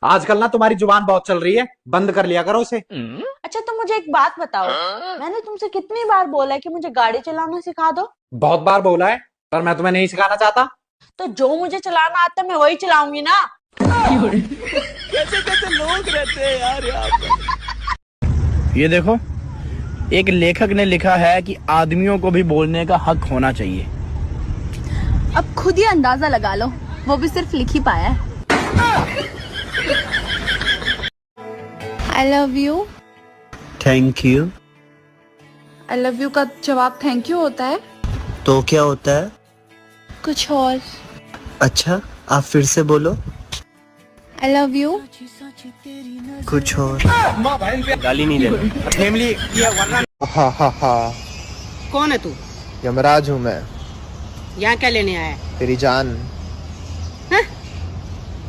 आजकल ना तुम्हारी जुबान बहुत चल रही है, बंद कर लिया करो उसे। अच्छा तो मुझे एक बात बताओ, मैंने तुमसे कितनी बार बोला है कि मुझे गाड़ी चलाना सिखा दो। बहुत बार बोला है, पर मैं तुम्हें नहीं सिखाना चाहता। तो जो मुझे चलाना आता है मैं वही चलाऊंगी ना। कैसे कैसे लोग रहते हैं यार यहाँ पर। ये देखो, एक लेखक ने लिखा है कि आदमियों को भी बोलने का हक होना चाहिए। अब खुद ही अंदाजा लगा लो, वो भी सिर्फ लिख ही पाया है। I love you। Thank you. I love you का जवाब थैंक यू होता है। तो क्या होता है? कुछ और। अच्छा, आप फिर से बोलो। I love you। कुछ और। गाली नहीं देना। हा। कौन है तू? यमराज हूँ मैं, यहाँ क्या लेने आया है? तेरी जान।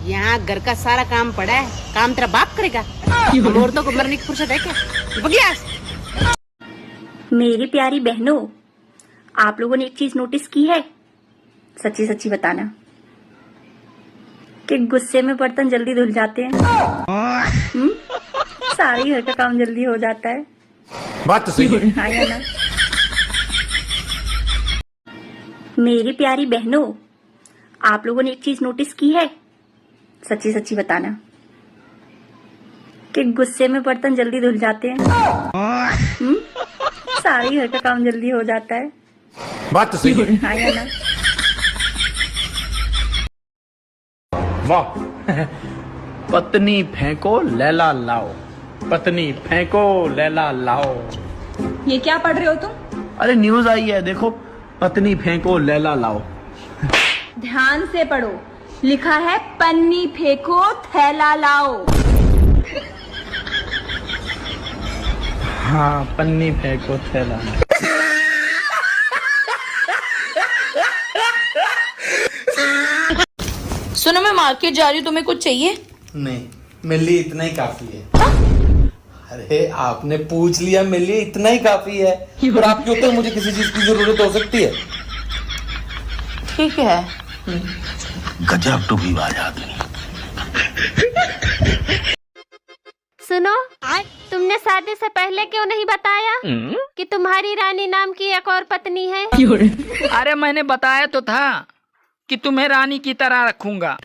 यहाँ घर का सारा काम पड़ा है, काम तेरा बाप करेगा। औरतों को मरने की फुर्सत है क्या? बगिया। मेरी प्यारी बहनों, आप लोगों ने एक चीज नोटिस की है? सच्ची सच्ची बताना कि गुस्से में बर्तन जल्दी धुल जाते हैं। सारे घर का काम जल्दी हो जाता है। बात तो सही है। हाँ या ना? मेरी प्यारी बहनों, आप लोगों ने एक चीज नोटिस की है? सच्ची सच्ची बताना कि गुस्से में बर्तन जल्दी धुल जाते हैं। सारे घर का काम जल्दी हो जाता है। बात तो सही है। हाँ या ना? वाह। पत्नी फेंको लैला लाओ, पत्नी फेंको लैला लाओ। ये क्या पढ़ रहे हो तुम? अरे न्यूज आई है, देखो, पत्नी फेंको लैला लाओ। ध्यान से पढ़ो, लिखा है पन्नी फेंको थैला लाओ। हाँ, पन्नी फेंको थैला लाओ। सुनो मैं मार्केट जा रही हूँ, तुम्हें कुछ चाहिए? नहीं, मेरे लिए इतना ही काफी है। अरे आपने पूछ लिया, मेरे लिए इतना ही काफी है। और आपके ऊपर मुझे किसी चीज की जरूरत हो सकती है। ठीक है। गजब टूबीबाज आदमी। सुनो, तुमने शादी से पहले क्यों नहीं बताया कि तुम्हारी रानी नाम की एक और पत्नी है? अरे मैंने बताया तो था कि तुम्हें रानी की तरह रखूंगा।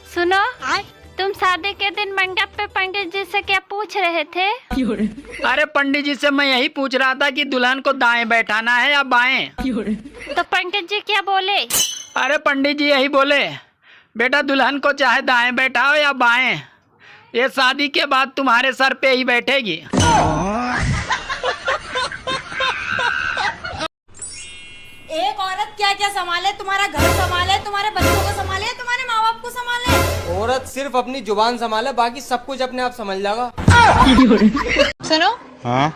सुनो, तुम शादी के दिन मंडप पे पंडित जी से क्या पूछ रहे थे? अरे पंडित जी से मैं यही पूछ रहा था कि दुल्हन को दाएं बैठाना है या बाएं। तो पंडित जी क्या बोले? अरे पंडित जी यही बोले, बेटा दुल्हन को चाहे दाएं बैठाओ या बाएं, ये शादी के बाद तुम्हारे सर पे ही बैठेगी। एक औरत क्या क्या संभाले? तुम्हारा घर संभाले, तुम्हारे बच्चों को संभाले, तुम्हारे माँ बाप को संभाले। औरत सिर्फ अपनी जुबान संभाले, बाकी सब कुछ अपने आप समझ जाएगा। सुनो, हाँ?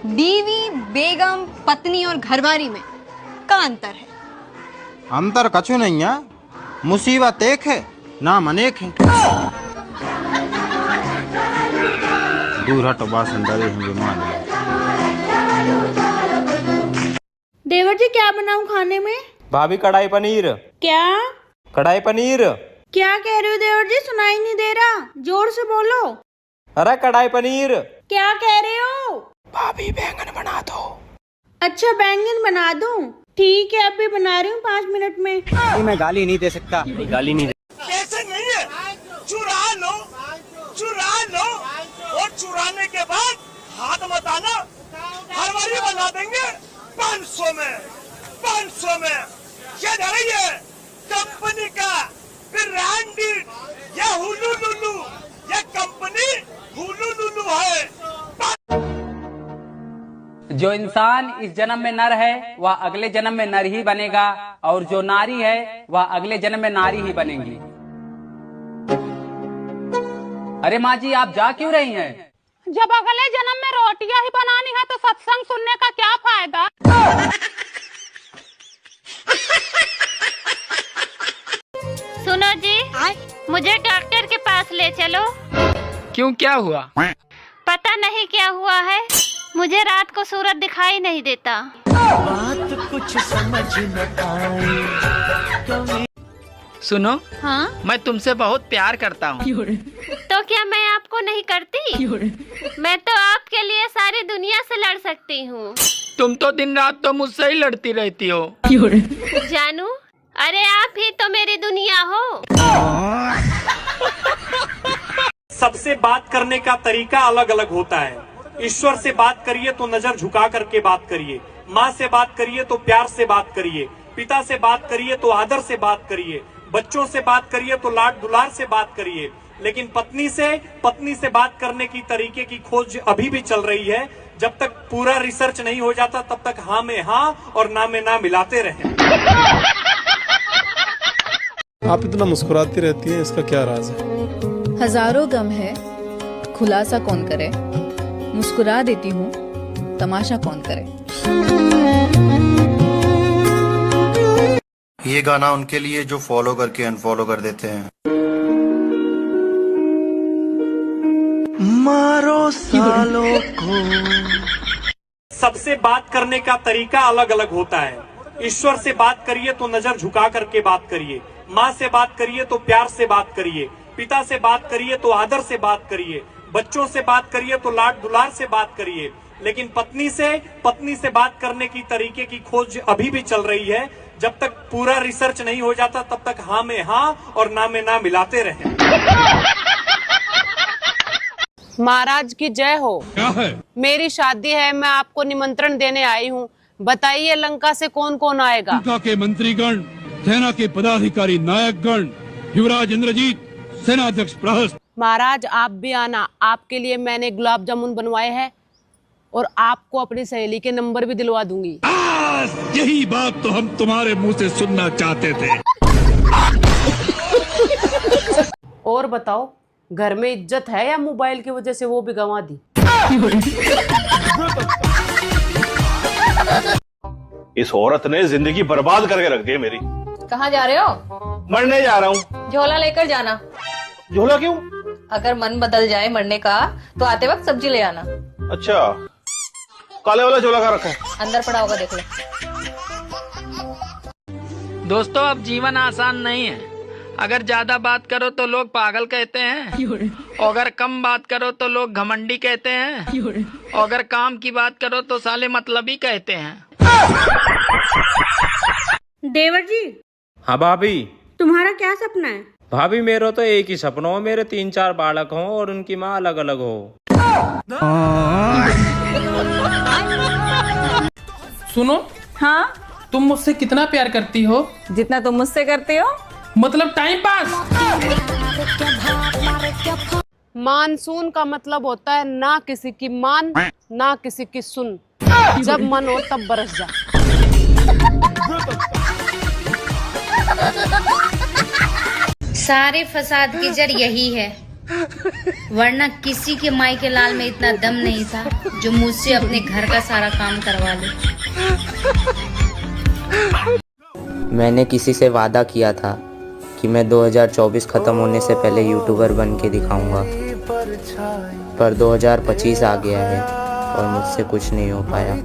बीवी, बेगम, पत्नी और घरवाली में का अंतर है? अंतर कछु नहीं है, मुसीबत एक है, नाम अनेक है। दूर हटो, बासन डरे होंगे मान। देवर जी क्या बनाऊं खाने में? भाभी कढ़ाई पनीर। क्या? कढ़ाई पनीर। क्या कह रहे हो देवर जी? सुनाई नहीं दे रहा, जोर से बोलो। अरे कढ़ाई पनीर। क्या कह रहे हो? भाभी बैंगन बना दो। अच्छा बैंगन बना दूं? ठीक है, अभी बना रही हूँ 5 मिनट में। मैं गाली नहीं दे सकता। गाली नहीं दे। कैसे नहीं है, चुरा लो और चुराने के बाद हाथ मत आना, हर बारी बना देंगे 500 में। क्या जा रही है कंपनी का ब्रांडेड, ये हुलू लुलू, ये कंपनी हुलू लुलू है। जो इंसान इस जन्म में नर है वह अगले जन्म में नर ही बनेगा, और जो नारी है वह अगले जन्म में नारी ही बनेगी। अरे माँ जी, आप जा क्यों रही हैं? जब अगले जन्म में रोटियां ही बनानी है तो सत्संग सुनने का क्या फायदा? सुनो जी, मुझे डॉक्टर के पास ले चलो। क्यों, क्या हुआ? पता नहीं क्या हुआ है, मुझे रात को सूरज दिखाई नहीं देता। बात कुछ समझ न आए। सुनो, हाँ? मैं तुमसे बहुत प्यार करता हूँ। तो क्या मैं आपको नहीं करती? मैं तो आपके लिए सारी दुनिया से लड़ सकती हूँ। तुम तो दिन रात तो मुझसे ही लड़ती रहती हो। जानू, अरे आप ही तो मेरी दुनिया हो। सबसे बात करने का तरीका अलग अलग होता है। ईश्वर से बात करिए तो नजर झुका करके बात करिए, माँ से बात करिए तो प्यार से बात करिए, पिता से बात करिए तो आदर से बात करिए, बच्चों से बात करिए तो लाड दुलार से बात करिए। लेकिन पत्नी से बात करने की तरीके की खोज अभी भी चल रही है। जब तक पूरा रिसर्च नहीं हो जाता तब तक हाँ में हाँ और ना में ना मिलाते रहें। आप इतना मुस्कुराती रहती हैं, इसका क्या राज है? हजारों गम है, खुलासा कौन करे। मुस्कुरा देती हूँ, तमाशा कौन करे। ये गाना उनके लिए जो फॉलो करके अनफॉलो कर देते हैं। मारो सालों को। सबसे बात करने का तरीका अलग अलग होता है। ईश्वर से बात करिए तो नजर झुका करके बात करिए, माँ से बात करिए तो प्यार से बात करिए, पिता से बात करिए तो आदर से बात करिए, बच्चों से बात करिए तो लाड दुलार से बात करिए। लेकिन पत्नी से बात करने की तरीके की खोज अभी भी चल रही है। जब तक पूरा रिसर्च नहीं हो जाता तब तक हाँ में हाँ और ना में ना मिलाते रहें। महाराज की जय हो। क्या है? मेरी शादी है, मैं आपको निमंत्रण देने आई हूँ। बताइए लंका से कौन कौन आएगा? लंका के मंत्रीगण, सेना के पदाधिकारी, नायकगण, युवराज इंद्रजीत, सेनाध्यक्ष प्रहस्त। महाराज आप भी आना, आपके लिए मैंने गुलाब जामुन बनवाए हैं और आपको अपनी सहेली के नंबर भी दिलवा दूंगी। यही बात तो हम तुम्हारे मुंह से सुनना चाहते थे। और बताओ, घर में इज्जत है या मोबाइल की वजह से वो भी गंवा दी? इस औरत ने जिंदगी बर्बाद करके रख दी मेरी। कहाँ जा रहे हो? मरने जा रहा हूँ। झोला लेकर जाना। झोला क्यों? अगर मन बदल जाए मरने का तो आते वक्त सब्जी ले आना। अच्छा, काले वाला झोला कहाँ रखा है? अंदर पड़ा होगा, देख लो। दोस्तों, अब जीवन आसान नहीं है। अगर ज्यादा बात करो तो लोग पागल कहते हैं, और अगर कम बात करो तो लोग घमंडी कहते हैं, और अगर काम की बात करो तो साले मतलबी कहते हैं। देवर जी। हाँ भाभी। तुम्हारा क्या सपना है? भाभी मेरा तो एक ही सपना हो, मेरे 3-4 बालक हों और उनकी माँ अलग अलग हो। सुनो। हाँ? तुम मुझसे कितना प्यार करती हो? जितना तुम मुझसे करते हो। मतलब टाइम पास। मानसून का मतलब होता है ना किसी की मान ना किसी की सुन। जब मन हो तब बरस जा। सारे फसाद की जड़ यही है, वरना किसी के माई के लाल में इतना दम नहीं था जो मुझसे अपने घर का सारा काम करवा ले। मैंने किसी से वादा किया था कि मैं 2024 खत्म होने से पहले यूट्यूबर बन के दिखाऊंगा, पर 2025 आ गया है और मुझसे कुछ नहीं हो पाया।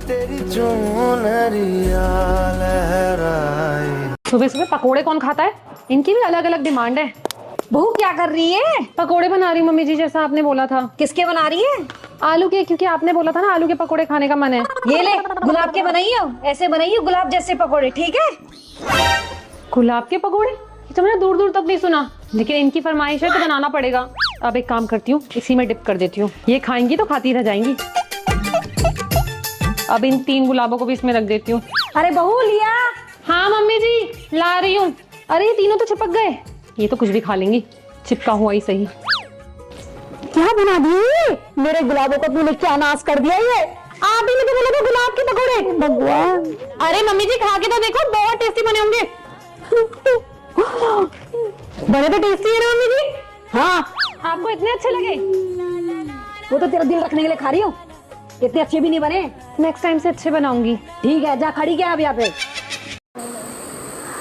सुबह सुबह पकोड़े कौन खाता है? इनकी भी अलग अलग डिमांड है। बहू क्या कर रही है? पकोड़े बना रही मम्मी जी, जैसा आपने बोला था। किसके बना रही है? आलू के, क्योंकि आपने बोला था ना आलू के पकोड़े खाने का मन है। ये ले, गुलाब के बनाइयो, ऐसे बनाइयो गुलाब जैसे पकोड़े, ठीक है? गुलाब के पकोड़े? ये तो मैंने दूर दूर तक नहीं सुना, लेकिन इनकी फरमाइश है तो बनाना पड़ेगा। अब एक काम करती हूँ, इसी में डिप कर देती हूँ। ये खाएंगी तो खाती रह जाएंगी। अब इन 3 गुलाबों को भी इसमें रख देती हूँ। अरे बहू लिया? हाँ मम्मी जी ला रही हूँ। अरे ये तीनों तो चिपक गए, ये तो कुछ भी खा लेंगी, चिपका हुआ ही सही। क्या बना दिए मेरे गुलाबों को? तूने क्या नाश कर दिया? ये आप ही ने तो बोला था गुलाब के पकौड़े। भगवान। अरे मम्मी जी खा के तो देखो, बहुत टेस्टी बने होंगे। बड़े तो टेस्टी है ना मम्मी जी? हाँ। आपको इतने अच्छे लगे? वो तो तेरा दिल रखने के लिए खा रही हूँ। इतने अच्छे भी नहीं बने। नेक्स्ट टाइम से अच्छे बनाऊंगी। ठीक है, जा खड़ी क्या अब यहाँ पे।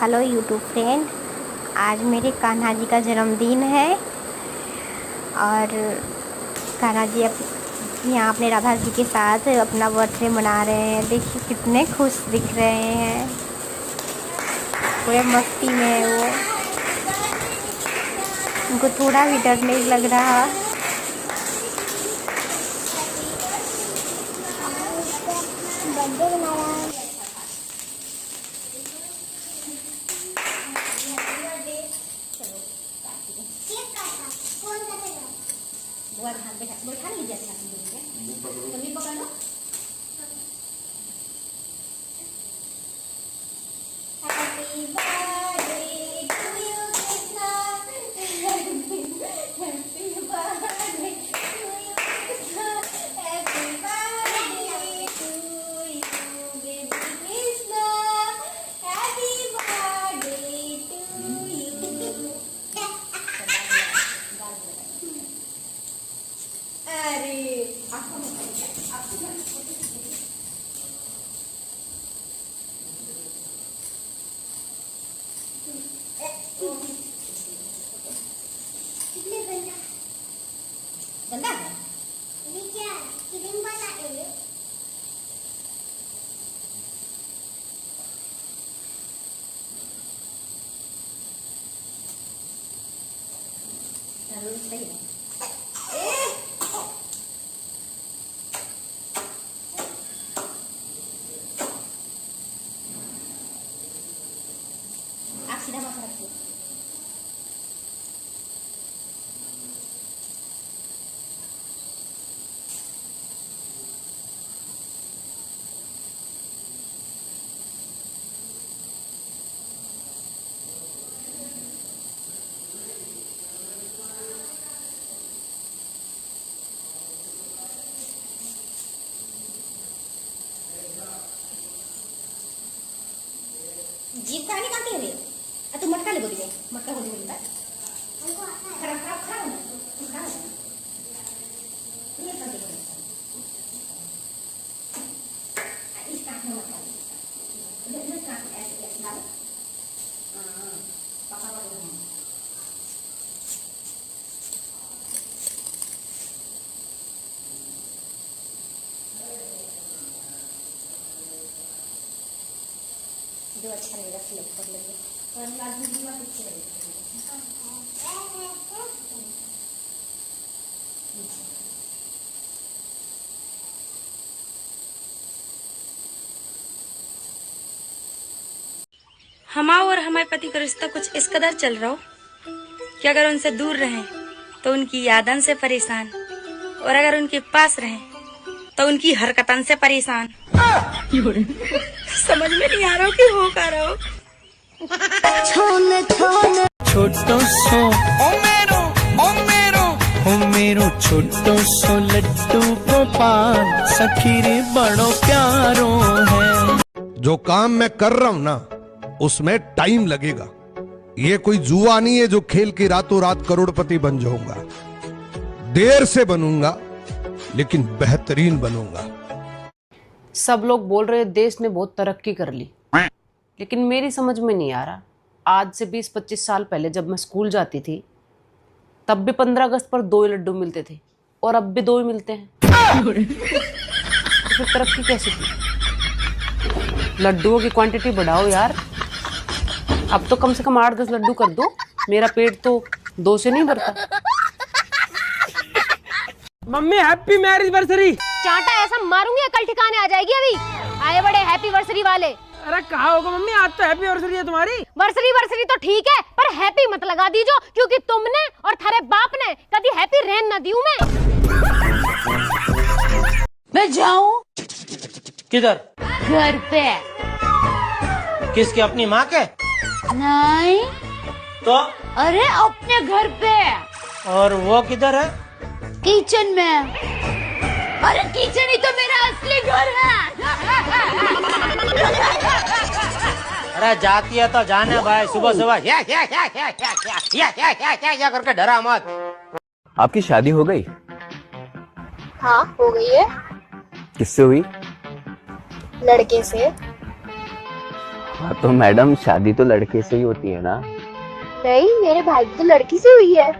हेलो यूट्यूब फ्रेंड, आज मेरे कान्हा जी का जन्मदिन है और कान्हा जी यहाँ अपने राधा जी के साथ अपना बर्थडे मना रहे हैं। देखिए कितने खुश दिख रहे हैं, पूरे मस्ती में है वो। उनको थोड़ा भी डर नहीं लग रहा। आप सीधा माथा रखिए। जीप कहाँ निकालती है रे? तू मटका ले बोली मटका बोली बोली बात खराब खराब खराब होना तू खराब होना ये कर दे इस काट में मटका ले काट ऐसे ऐसे डाल पापा को दे जो अच्छा रहेगा सिलेक्ट कर लेंगे और लाजमी भी बात अच्छी रहेगी। हमारा और हमारे पति का रिश्ता कुछ इस कदर चल रहा हो कि अगर उनसे दूर रहें तो उनकी यादन से परेशान और अगर उनके पास रहें तो उनकी हरकतन से परेशान। समझ में नहीं आ रहा हो कि हो का रहा हो। छोटो सो ओ मेरो छोटो सो लड्डू गोपाल सखी रे बड़ो प्यारो है। जो काम मैं कर रहा हूं ना उसमें टाइम लगेगा। ये कोई जुआ नहीं है जो खेल के रातों रात करोड़पति बन जाऊंगा। देर से बनूंगा लेकिन बेहतरीन बनूंगा। सब लोग बोल रहे देश ने बहुत तरक्की कर ली, लेकिन मेरी समझ में नहीं आ रहा। आज से 20-25 साल पहले जब मैं स्कूल जाती थी तब भी 15 अगस्त पर 2 लड्डू मिलते थे और अब भी 2 ही मिलते हैं। तो फिर तरक्की कैसे की? लड्डुओं की क्वांटिटी बढ़ाओ यार। अब तो कम से कम 8-10 लड्डू कर दो, मेरा पेट तो 2 से नहीं भरता। Mummy happy marriage anniversary. चांटा ऐसा मारूंगी अकल ठिकाने आ जाएगी। अभी आए बड़े हैप्पी वर्सरी वाले। अरे कहा होगा मम्मी, आज तो हैप्पी वर्सरी है तुम्हारी। वर्सरी तो ठीक है पर हैप्पी मत लगा दीजो, क्योंकि तुमने और थारे बाप ने कभी हैप्पी रहन ना दियो। मैं जाऊं किधर? घर पे। किसके? अपनी माँ के? नहीं तो? अरे अपने घर पे। और वो किधर है? किचन में। अरे किचन ही तो मेरा असली घर है। अरे जाती है तो जाने भाई। सुबह सुबह या करके डरा मत। आपकी शादी हो गई? हाँ हो गई है। किससे हुई? लड़के से। हाँ तो मैडम शादी तो लड़के से ही होती है ना? नहीं मेरे भाई की तो लड़की से हुई है।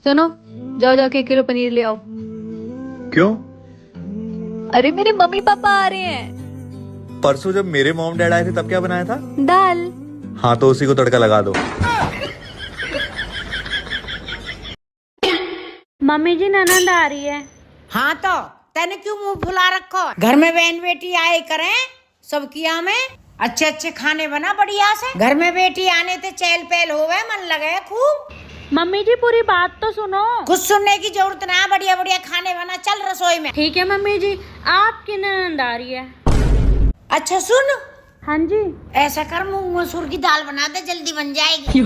सुनो, जाओ जाके 1 किलो पनीर ले आओ। क्यों? अरे मेरे मम्मी पापा आ रहे हैं। परसों जब मेरे मॉम डैड आए थे तब क्या बनाया था? दाल। हाँ तो उसी को तड़का लगा दो। मम्मी जी ननद आ रही है। हाँ तो तेने क्यों मुंह फुला रखो? घर में बहन बेटी आए करें सब किया में अच्छे अच्छे खाने बना बढ़िया से। घर में बेटी आने ते चहल पहल होवे, मन लगे खूब। मम्मी जी पूरी बात तो सुनो। कुछ सुनने की जरूरत ना, बढ़िया बढ़िया खाने बना, चल रसोई में। ठीक है मम्मी जी, आपकी ननद आ रही है। अच्छा सुन। हाँ जी। ऐसा कर, मूंग मसूर की दाल बना दे, जल्दी बन जाएगी।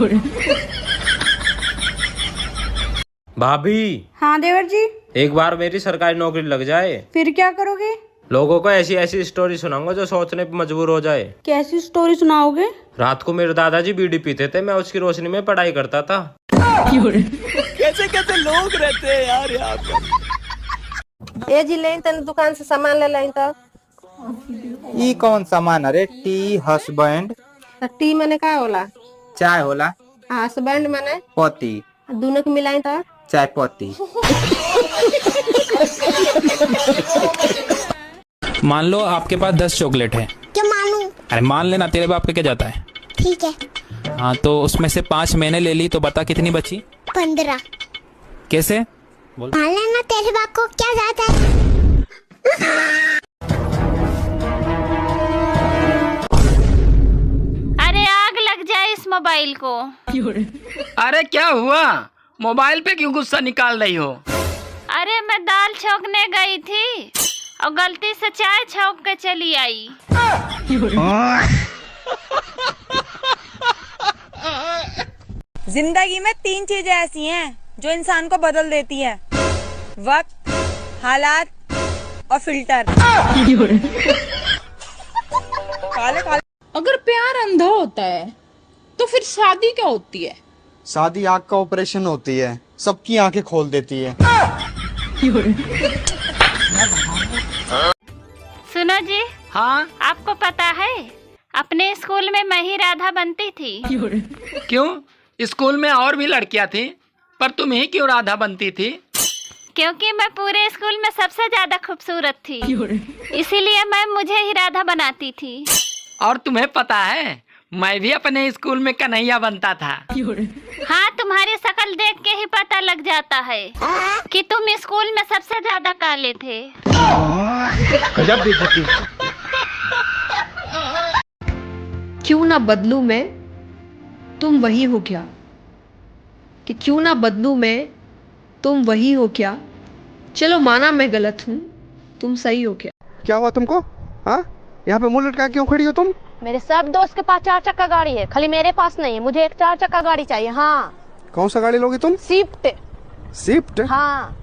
भाभी। हाँ देवर जी। एक बार मेरी सरकारी नौकरी लग जाए, फिर क्या करोगे? लोगों को ऐसी ऐसी स्टोरी सुनाऊंगा जो सोचने पे मजबूर हो जाए। कैसी स्टोरी सुनाओगे? रात को मेरे दादाजी बीड़ी पीते थे, मैं उसकी रोशनी में पढ़ाई करता था। कैसे कैसे लोग रहते हैं यार यहाँ पे। ए जी ले तन दुकान से सामान ले लाइन तो। ई कौन सामान? अरे टी हस्बैंड। टी मने का होला? चाय होला। हस्बैंड मने पति। दोनों के मिलाई तो चाय पत्ती। मान लो आपके पास 10 चॉकलेट है। क्या मानूं? अरे मान लेना, तेरे बाप के क्या जाता है। ठीक है। हाँ तो उसमें से 5 मैंने ले ली, तो बता कितनी बची? 15। कैसे? मान लेना, तेरे बाप को क्या जाता है। अरे आग लग जाए इस मोबाइल को। अरे क्या हुआ? मोबाइल पे क्यों गुस्सा निकाल रही हो? अरे मैं दाल छौंकने गई थी और गलती से चाय छौंक के चली आई। जिंदगी में 3 चीजें ऐसी हैं जो इंसान को बदल देती है: वक्त, हालात और फिल्टर। काले काले। अगर प्यार अंधा होता है तो फिर शादी क्या होती है? शादी आँख का ऑपरेशन होती है, सबकी आंखें खोल देती है। सुनो जी। हाँ। आपको पता है अपने स्कूल में मैं ही राधा बनती थी। क्यों? स्कूल में और भी लड़कियां थी, पर तुम ही क्यों राधा बनती थी? क्योंकि मैं पूरे स्कूल में सबसे ज्यादा खूबसूरत थी, इसीलिए मैं मुझे ही राधा बनाती थी। और तुम्हें पता है मैं भी अपने स्कूल में कन्हैया बनता था। हाँ, तुम्हारी शक्ल देख के ही पता लग जाता है कि तुम स्कूल में सबसे ज्यादा काले थे। गजब बेइज्जती। क्यों ना बदलूं मैं, तुम वही हो क्या? कि क्यों ना बदलूं मैं, तुम वही हो क्या? चलो माना मैं गलत हूँ, तुम सही हो क्या? क्या हुआ तुमको? हाँ, यहाँ पे मुंह लटका क्यों खड़ी हो तुम? मेरे सब दोस्त के पास 4 चक्का गाड़ी है, खाली मेरे पास नहीं है। मुझे एक 4 चक्का गाड़ी चाहिए। हाँ। कौन सा गाड़ी लोगी तुम? स्विफ्ट। स्विफ्ट? हाँ।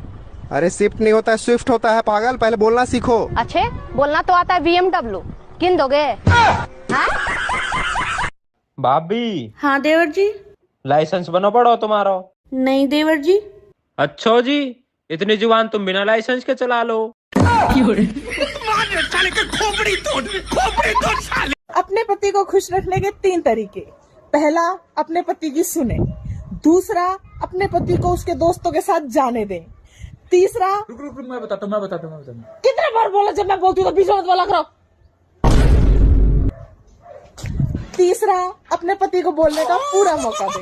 अरे स्विफ्ट नहीं होता है, स्विफ्ट होता है पागल, पहले बोलना सीखो। अच्छे बोलना तो आता है BMW। किन दोगे? भाभी। हाँ देवर जी। लाइसेंस बनो पड़ो तुम्हारा। नहीं देवर जी। अच्छो जी, इतनी जुबान तुम बिना लाइसेंस के चला लो। अपने पति को खुश रखने के 3 तरीके। पहला, अपने पति की सुने। दूसरा, अपने पति को उसके दोस्तों के साथ जाने दें। तीसरा, रुक मैं बताता हूँ। कितने बार बोला जब मैं बोलती हूँ तो बीच में मत बोला करो। तीसरा, अपने पति को बोलने का पूरा मौका दे।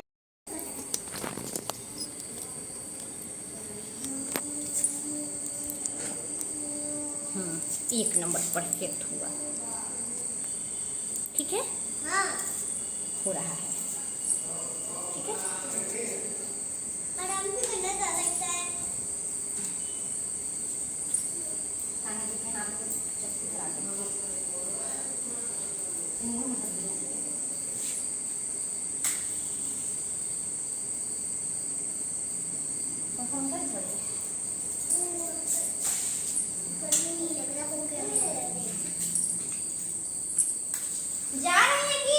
एक नंबर परफेक्ट हुआ। ठीक है? हाँ। हो रहा है। ठीक है? आराम से करना ज़्यादा लगता है। खाना के हाथ को चप्पू करा दो। जा रही है कि?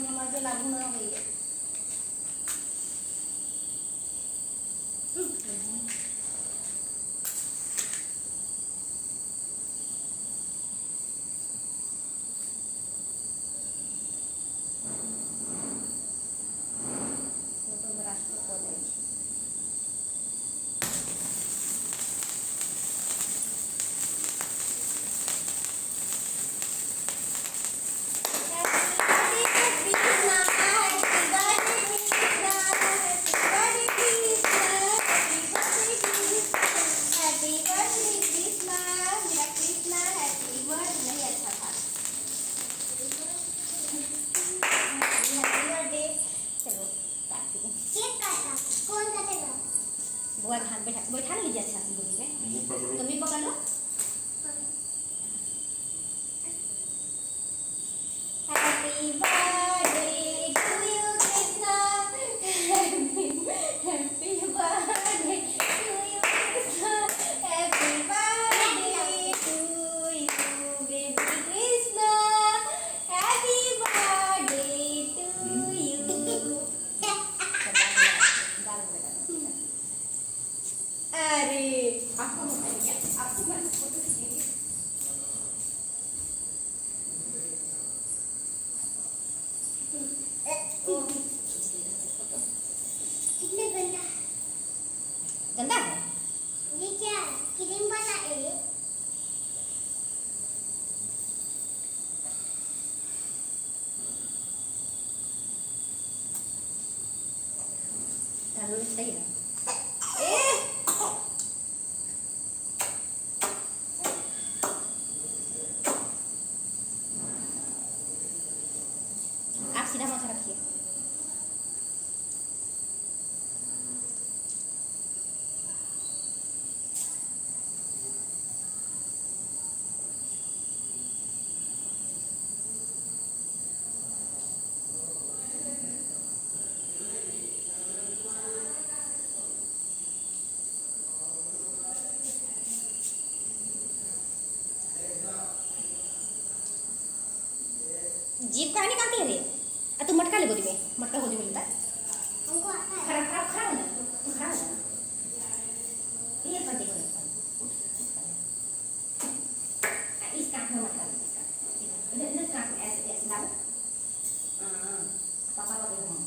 हमारे लागू ना हो गई है। गंदा है ये क्या क्रीम वाला है सही है आप सीधा माथा रखिए जीप कहाँ निकालती है रे तू मटका ले गोदी में मटका गोदी में लेता हमको आता है खड़ा खड़ा खड़ा हो जा तू खड़ा हो जा ये पर देखो इस काट में मटका ले इसका इधर काट में ऐसे ऐसे डालो पापा को देखो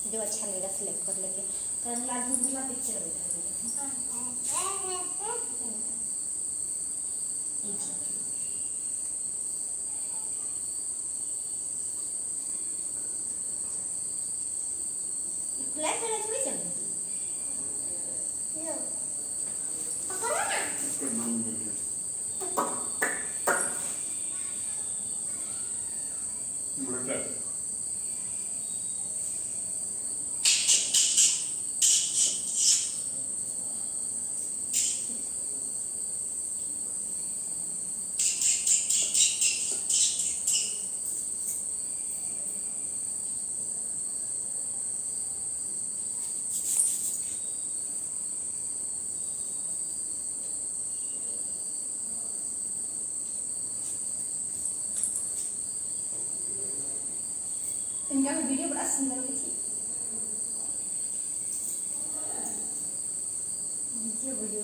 जो अच्छा लगेगा सिलेक्ट कर लेंगे करला दूसरा पिक्चर ब्लैक कलर थोड़ी चलेगी लो पकड़ो ना इनका वीडियो बड़ा सुंदर होती थी वीडियो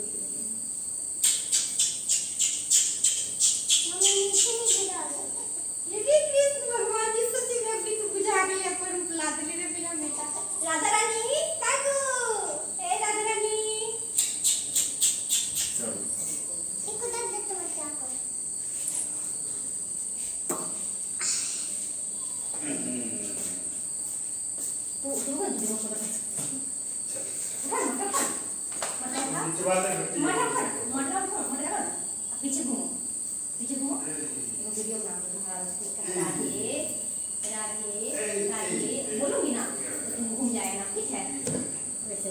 ये कृष्ण भगवान की सच्ची में भी तू बुझा गई अपन रूप ला दे रे मेरा बेटा राधा रानी काकू ए राधा रानी एक उधर देख तो मैं क्या करूं पीछे घूमो देखो वीडियो बना राधे राधे राधे बोलूंगी ना तुम घूम जाएगा ठीक है वैसे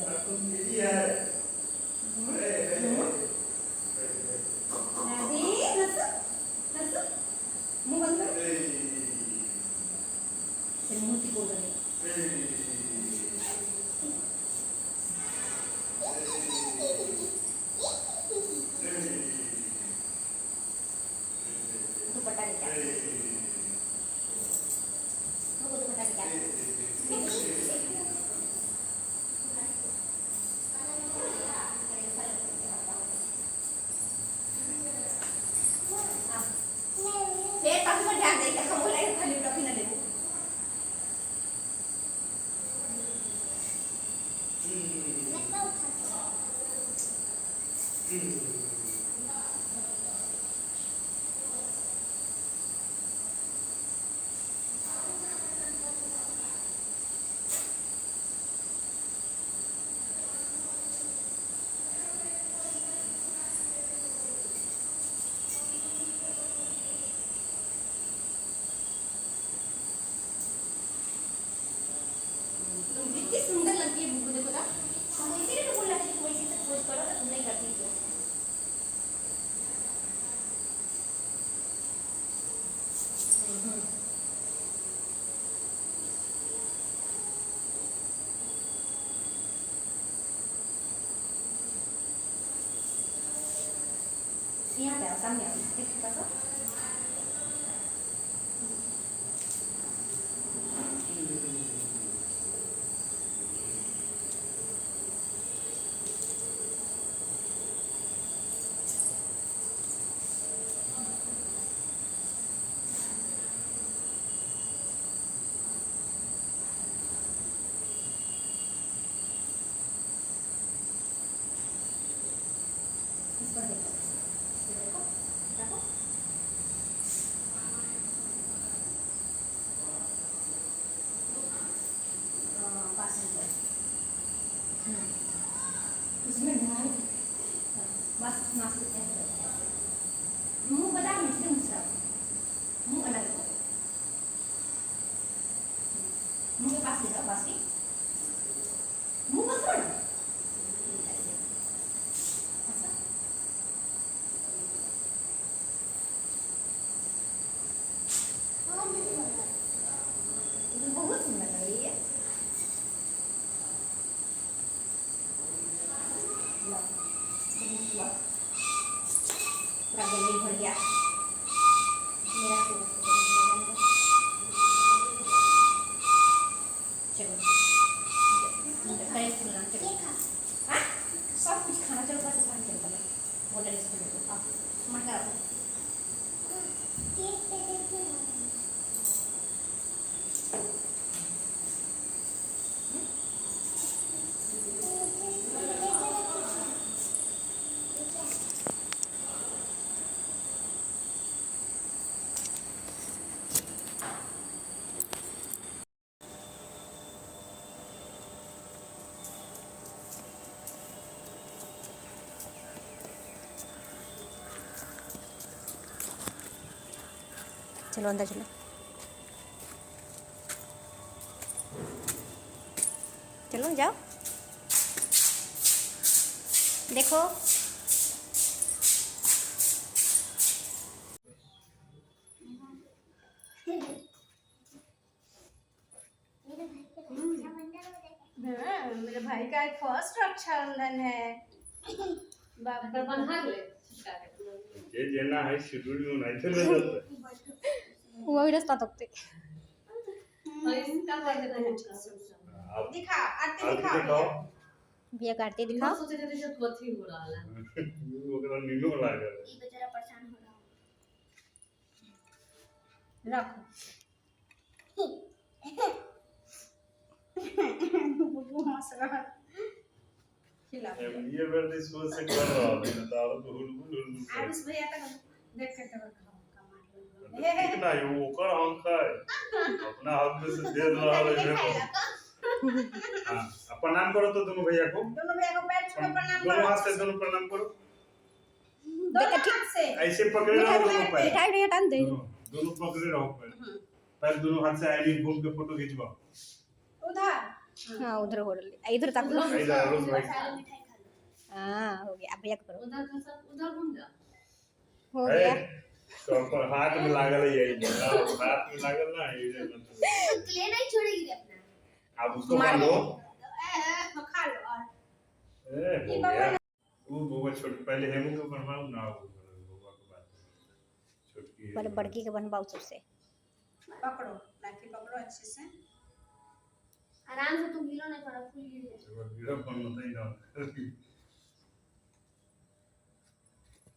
राधे हंसो हंसो मुंह बंद करो फिर मुंह टिको बने दुपट्टा निकाल वो दुपट्टा निकाल फिर पास पर ध्यान देके हम बोला खाली टॉफी ना दे कितनी सुंदर लगती है बुबू देखो ना हम इसीलिए तो बोल रहे थे कि वैसे से खोज करो तो तुम नहीं करती थी यहाँ पे आओ सामने आओ एक छोटा सा बस नाचते हैं मुंह बता मिलते मुझसे मुंह अलग रखो मुंह के पास ले जाओ बस मुंह बंद करो बहुत सुंदर लग रही है पूरा गली भर गया मेरा चलो सब कुछ खाना चलो बस खाना चलो पहले होटल स्कूल में मटका रखो चलो अंदर चलो चलो जाओ देखो मेरे भाई का एक फर्स्ट रक्षाबंधन है जे जेना है शेड्यूल में नहीं थे नहीं वो भी रास्ता तकते दिखा आरती दिखाओ भैया का आरती दिखाओ ओकरा नीनो लागल ई बेचारा परेशान हो रहा रखो मसला खिला ये वर्दी सोच से कर रहा है बताओ तो हुलमुल आरुष भैया तक देख के तब कितना ये वो कर अंक है अपना हाथ में से दे रहा है हां अपन नाम करो तो दोनों भैया को पैर छू के प्रणाम करो दोनों हाथ से दोनों प्रणाम करो दोनों हाथ से ऐसे पकड़े रहो दोनों पैर मिठाई नहीं हटान दे दोनों पकड़े रहो पैर दोनों हाथ से आईने घूम के फोटो खिंचवाओ उधर हाँ उधर हो रही इधर तक लो हाँ हो गया अब भैया करो उधर घूम जा हो गया तो पर हाथ में लागल है यही हाथ में लागल ना ये क्ले नहीं छोड़ेगी अपना आप उसको बांधो खा लो और ए हो गया वो बोगा छोड़ पहले हेमू को बनवाओ ना बोगा के बाद छोटकी पहले बड़की के बनवाओ सबसे पकड़ो लाठी पकड़ो अच्छे से आराम से तुम गिरो नहीं थोड़ा फूल गिर जाए गिरा बनना नहीं ना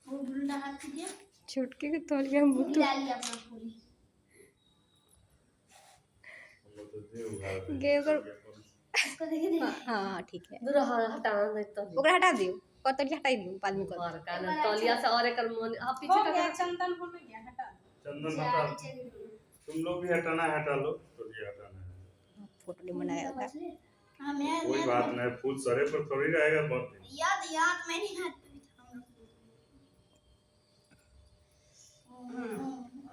वो गुंडा हाथ कीजिए छुटके के तौलिया मुट्ठी डाल दिया अपना पूरी गे ओकर इसको देखे दे हां ठीक है दूर हटाना नहीं तो ओकरा हटा दियो कतलिया हटाई दियो आदमी को और कान तौलिया से और एक मन हां पीछे हो का गया चंदन हो गया हटा चंदन हटा तुम लोग भी हटाना है हटा लो तो ये हटाना है फोटो नहीं बनाया था हां मैं कोई बात नहीं फूल सरे पर थोड़ी रहेगा बहुत याद याद मैंने हाथ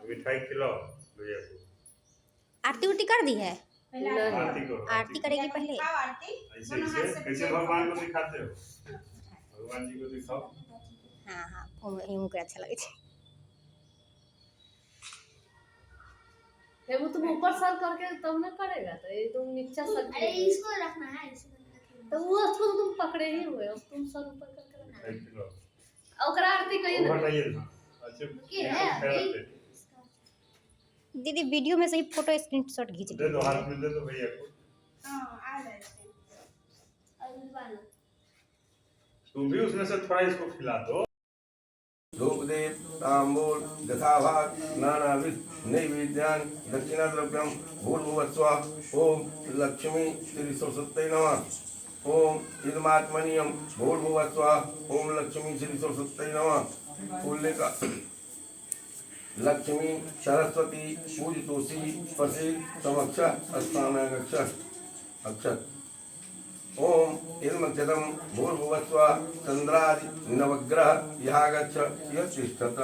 मिठाई खिलाओ भैया को आरती उरती कर दी है आरती करो आरती करेगी पहले ऐसे कैसे भगवान को दिखाते हो भगवान जी को दिखाओ हाँ हाँ यूं के अच्छा लगे है वो तुम ऊपर सर करके तब ना करेगा तो ये तुम नीचे सर अरे इसको रखना है इसको तो वो उसको तुम पकड़े ही हुए अब तुम सर ऊपर करके रखना ओकरा आरती कहिए ना हटाइए अच्छा दीदी वीडियो में सही फोटो स्क्रीनशॉट खींच दे दो हाथ में दे दो भैया को हां आ जाए तुम भी उसमें से थोड़ा इसको खिला दो धूपदीप तांबूल यथाभाग नानाविध नैवेद्यान दक्षिणाद्रव्यम भूर्भुवस्व ओम लक्ष्मी श्री सरस्वती नमः ओम इदमात्मनियम भूर्भुवस्वः ओम लक्ष्मी श्री सरस्वती नमः। फूलने का लक्ष्मी सरस्वती पूजितोषी प्रसीद समक्ष स्थानागच्छ अक्षत। ओम इदमक्षतम भूर्भुवस्वः चंद्रादि नवग्रह यागच्छ यतिष्ठत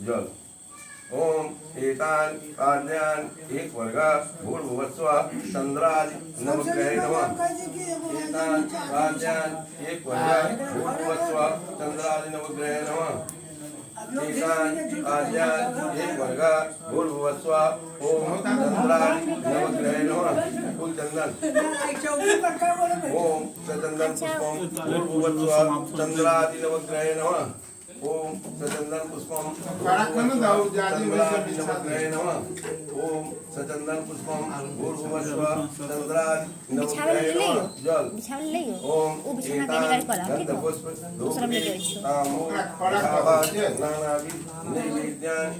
जल। ओम एतान आद्यान एक वर्ग भूर्भुवस्वः चंद्रादि नवग्रहे नमः। एतान आद्यान एक वर्ग भूर्भुवस्वः चंद्रादि नवग्रहे नमः। एतान आद्यान एक वर्ग भूर्भुवस्वः ओम चंद्रादि नवग्रहे नमः। कुल चंदन ओम चंदन पुष्पम भूर्भुवस्वः चंद्रादि नवग्रहे नमः। ओम सचंदन पुष्पम चंद्रादि नवग्रहे नमः। ओम सचंदन पुष्पम भूर्भुवस्वः चंद्रादि नवग्रहे नमः जल। ओम एतान गंधपुष्प धूपदीप ताम्बूल नानाविध नैवेद्यानि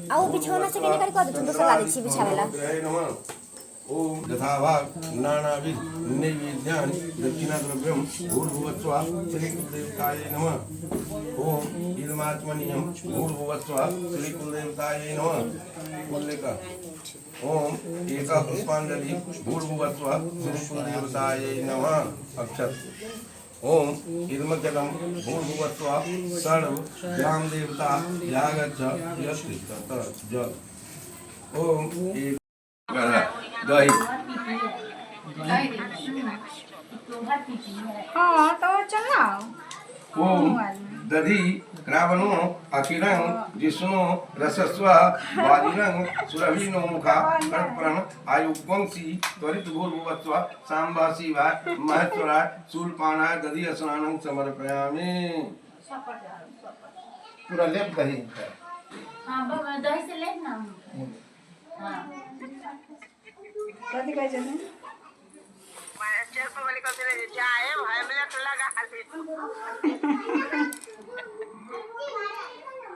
नवग्रहे नमः। ओम यथाभाग नानाविध नैवेद्यानि दक्षिणाद्रव्यं भूर्भुवस्वः श्रीकुलदेवताय नमः। ओम इदमात्मनियम भूर्भुवस्वः श्रीकुलदेवताय नमः। कुल्लेका ओम एक पुष्पांजलि भूर्भुवस्वः श्रीकुलदेवताय नमः अक्षत। ओम इदमक्षतम भूर्भुवस्वः सर्व ग्राम देवता यागच्छ यतिष्ठत जल। ओम दही हाँ तो चलाओ। ओम दधि रावणो अखिलं जिष्णु रसस्व वाजिनं सुरभिनो मुखा कर्पण आयुवंशी त्वरित भूर्भुवस्वः सांबा शिवाय महेश्वराय शूलपानाय दधि स्नानं समर्पयामि। पूरा लेप दही हाँ दही से ले ना। हाँ कथी कहै छथिन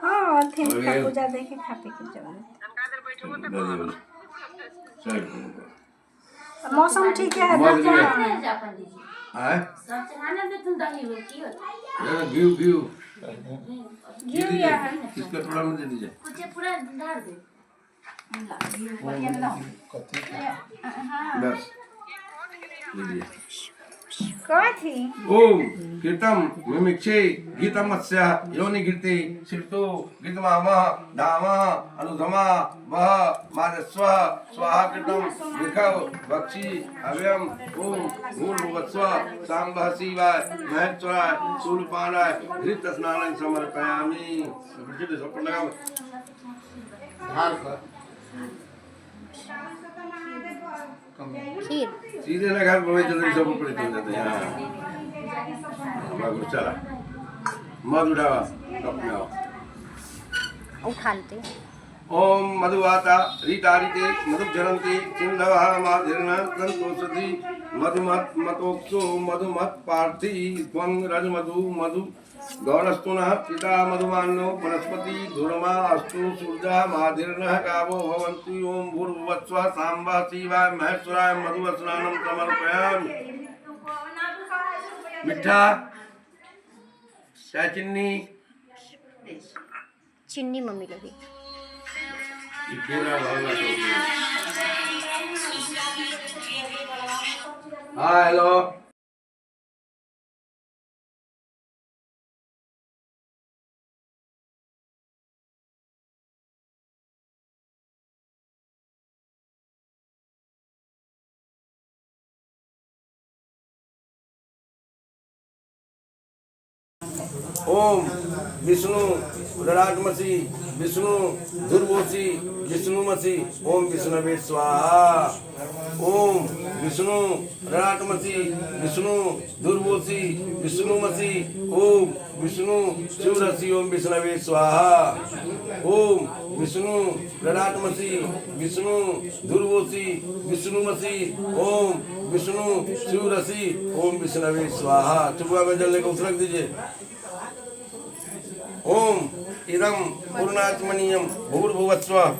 हाँ थे पूजा देखे खाते के चले। मौसम ठीक है घी इसका थोड़ा मुझे दीजिए बस कथी ओम कीर्तम मिमिक्षे गीतमस्य योनि कीर्ति श्रुतो गीतमामः धामः अनुधमा वह मानस्व स्वाहा कीर्तम लिखव बक्षी अव्यम ओम भूर्भुवस्वः सांबः शिवाय महेश्वराय शूलपानाय घृत स्नानं समर्पयामि। सीधे ना घर में जल्दी सब ऊपर चल जाते हैं। बाबू चला मधु उठावा अपने उठा लेते। ओम मधुवाता रीतारिते मधुजरन्ति सिंधवः माधिर्न संतोषति मधुमत मतोक्षो मधुमत पार्थी त्वं रजमधु मधु गौरस्तुनः पिता मधुमान्नो वनस्पति धूर्मा अस्तु सूर्यः माधिर्नः गावो भवन्तु। ओम भूर्भुवस्वः सांबः शिवाय महेश्वराय मधुस्नानं समर्पयामि। मिठा चीनी चिन्नी मम्मी लगी हाँ हेलो ओम विष्णु ललाटमसि विष्णु दुर्वोसी विष्णुमसि ओम विष्णवे स्वाहा। ओम विष्णु ललाटमसि विष्णु दुर्वोसी विष्णुमसि ओम विष्णु शिवरसि ओम विष्णवे स्वाहा। ओम विष्णु ललाटमसि विष्णु दुर्वोसी विष्णुमसि ओम विष्णु शिवरसि ओम विष्णवे स्वाहा। चुपका में जल लेकर उस रख दीजिए। ओम इदम पूर्णात्मनियम भूर्भुवस्वः